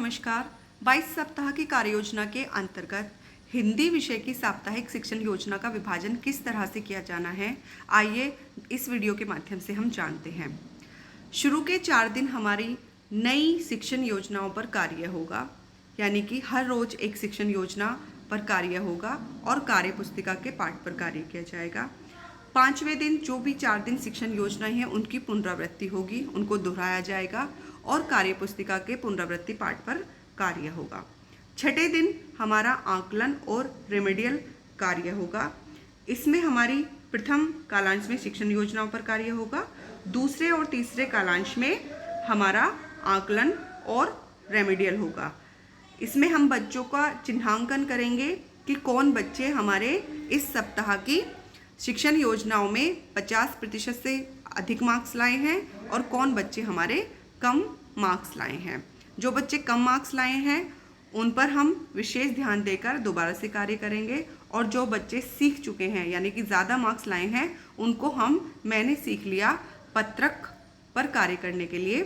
नमस्कार। 22 सप्ताह की कार्य योजना के अंतर्गत हिंदी विषय की साप्ताहिक शिक्षण योजना का विभाजन किस तरह से किया जाना है, आइए इस वीडियो के माध्यम से हम जानते हैं। शुरू के 4 दिन हमारी नई शिक्षण योजनाओं पर कार्य होगा, यानी कि हर रोज एक शिक्षण योजना पर कार्य होगा और कार्य पुस्तिका के पाठ पर कार्य किया जाएगा। 5वें दिन जो भी 4 दिन शिक्षण योजनाएं हैं उनकी पुनरावृत्ति होगी, उनको दोहराया जाएगा और कार्य पुस्तिका के पुनरावृत्ति पाठ पर कार्य होगा। 6ठे दिन हमारा आकलन और रेमेडियल कार्य होगा। इसमें हमारी प्रथम कालांश में शिक्षण योजनाओं पर कार्य होगा, दूसरे और तीसरे कालांश में हमारा आकलन और रेमेडियल होगा। इसमें हम बच्चों का चिन्हांकन करेंगे कि कौन बच्चे हमारे इस सप्ताह की शिक्षण योजनाओं में 50% से अधिक मार्क्स लाए हैं और कौन बच्चे हमारे कम मार्क्स लाए हैं। जो बच्चे कम मार्क्स लाए हैं उन पर हम विशेष ध्यान देकर दोबारा से कार्य करेंगे और जो बच्चे सीख चुके हैं यानी कि ज़्यादा मार्क्स लाए हैं उनको हम मैंने सीख लिया पत्रक पर कार्य करने के लिए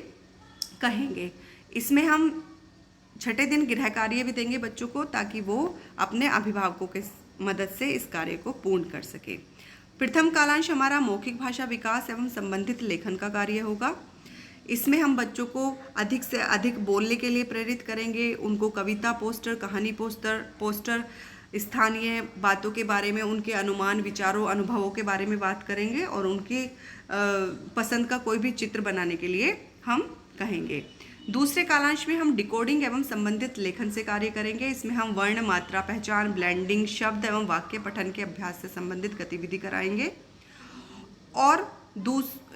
कहेंगे। इसमें हम 6ठे दिन गृह कार्य भी देंगे बच्चों को ताकि वो अपने अभिभावकों के मदद से इस कार्य को पूर्ण कर सके। प्रथम कालांश हमारा मौखिक भाषा विकास एवं संबंधित लेखन का कार्य होगा। इसमें हम बच्चों को अधिक से अधिक बोलने के लिए प्रेरित करेंगे, उनको कविता पोस्टर, कहानी पोस्टर, स्थानीय बातों के बारे में, उनके अनुमान, विचारों, अनुभवों के बारे में बात करेंगे और उनकी पसंद का कोई भी चित्र बनाने के लिए हम कहेंगे। दूसरे कालांश में हम डिकोडिंग एवं संबंधित लेखन से कार्य करेंगे। इसमें हम वर्ण, मात्रा पहचान, ब्लेंडिंग, शब्द एवं वाक्य पठन के अभ्यास से संबंधित गतिविधि कराएंगे और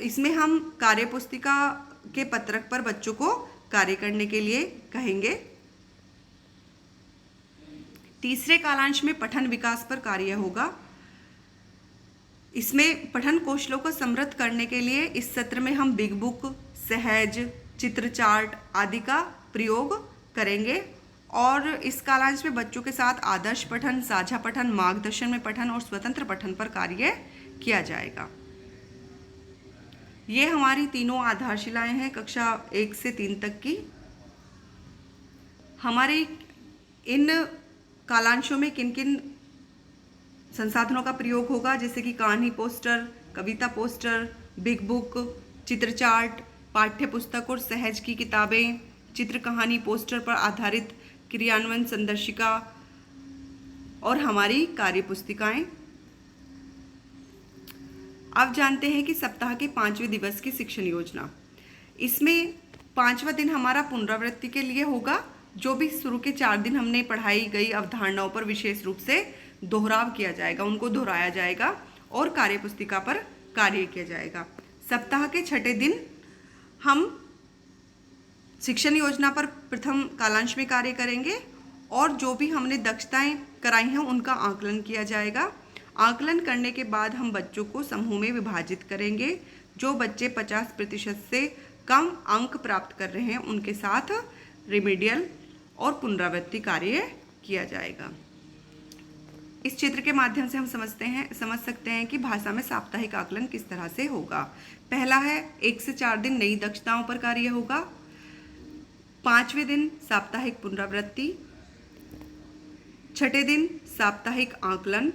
इसमें हम कार्य पुस्तिका के पत्रक पर बच्चों को कार्य करने के लिए कहेंगे। तीसरे कालांश में पठन विकास पर कार्य होगा। इसमें पठन कौशलों को समृद्ध करने के लिए इस सत्र में हम बिग बुक, सहज, चित्र चार्ट आदि का प्रयोग करेंगे और इस कालांश में बच्चों के साथ आदर्श पठन, साझा पठन, मार्गदर्शन में पठन और स्वतंत्र पठन पर कार्य किया जाएगा। ये हमारी तीनों आधारशिलाएं हैं कक्षा 1 से 3 तक की। हमारे इन कालांशों में किन किन संसाधनों का प्रयोग होगा, जैसे कि कहानी पोस्टर, कविता पोस्टर, बिग बुक, चित्र चार्ट, पाठ्य पुस्तक और सहज की किताबें, चित्र कहानी पोस्टर पर आधारित क्रियान्वयन संदर्शिका और हमारी कार्य पुस्तिकाएं। अब जानते हैं कि सप्ताह के 5वें दिवस की शिक्षण योजना। इसमें 5वां दिन हमारा पुनरावृत्ति के लिए होगा। जो भी शुरू के 4 दिन हमने पढ़ाई गई अवधारणाओं पर विशेष रूप से दोहराव किया जाएगा, उनको दोहराया जाएगा और कार्य पुस्तिका पर कार्य किया जाएगा। सप्ताह के 6ठे दिन हम शिक्षण योजना पर प्रथम कालांश में कार्य करेंगे और जो भी हमने दक्षताएं कराई हैं उनका आकलन किया जाएगा। आकलन करने के बाद हम बच्चों को समूह में विभाजित करेंगे। जो बच्चे 50% से कम अंक प्राप्त कर रहे हैं उनके साथ रिमेडियल और पुनरावृत्ति कार्य किया जाएगा। इस चित्र के माध्यम से हम समझ सकते हैं कि भाषा में साप्ताहिक आकलन किस तरह से होगा। पहला है 1 से 4 दिन नई दक्षताओं पर कार्य होगा। 5वें दिन साप्ताहिक पुनरावृत्ति, 6ठे दिन साप्ताहिक आकलन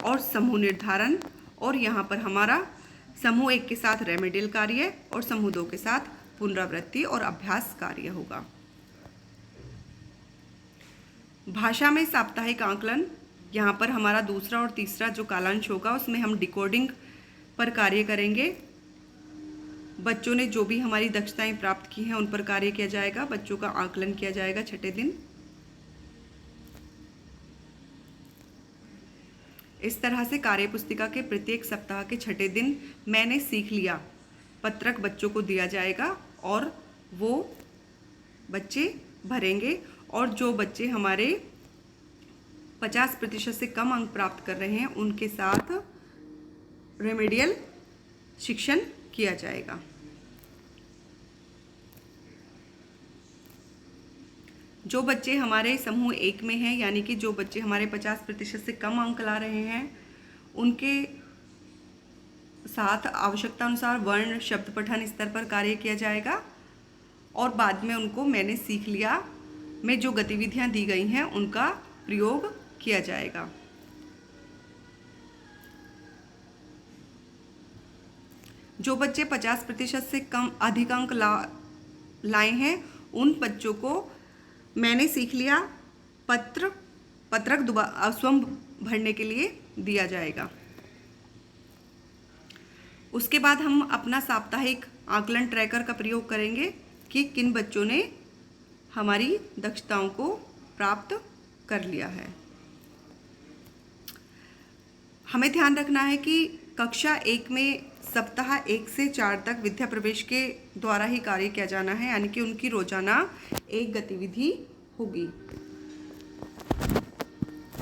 और समूह निर्धारण और यहाँ पर हमारा समूह 1 के साथ रेमेडियल कार्य और समूह 2 के साथ पुनरावृत्ति और अभ्यास कार्य होगा। भाषा में साप्ताहिक आकलन, यहाँ पर हमारा दूसरा और तीसरा जो कालांश होगा उसमें हम डिकोडिंग पर कार्य करेंगे। बच्चों ने जो भी हमारी दक्षताएं प्राप्त की हैं उन पर कार्य किया जाएगा, बच्चों का आकलन किया जाएगा 6ठे दिन। इस तरह से कार्य पुस्तिका के प्रत्येक सप्ताह के 6ठे दिन मैंने सीख लिया पत्रक बच्चों को दिया जाएगा और वो बच्चे भरेंगे और जो बच्चे हमारे 50% से कम अंक प्राप्त कर रहे हैं उनके साथ रेमेडियल शिक्षण किया जाएगा। जो बच्चे हमारे समूह 1 में हैं यानी कि जो बच्चे हमारे 50% से कम अंक ला रहे हैं उनके साथ आवश्यकता अनुसार वर्ण, शब्द पठन स्तर पर कार्य किया जाएगा और बाद में उनको मैंने सीख लिया में जो गतिविधियां दी गई हैं उनका प्रयोग किया जाएगा। जो बच्चे 50% से कम अधिक अंक लाए हैं उन बच्चों को मैंने सीख लिया पत्रक स्वयं भरने के लिए दिया जाएगा। उसके बाद हम अपना साप्ताहिक आकलन ट्रैकर का प्रयोग करेंगे कि किन बच्चों ने हमारी दक्षताओं को प्राप्त कर लिया है। हमें ध्यान रखना है कि कक्षा 1 में सप्ताह 1 से 4 तक विद्या प्रवेश के द्वारा ही कार्य किया जाना है, यानी कि उनकी रोजाना एक गतिविधि होगी।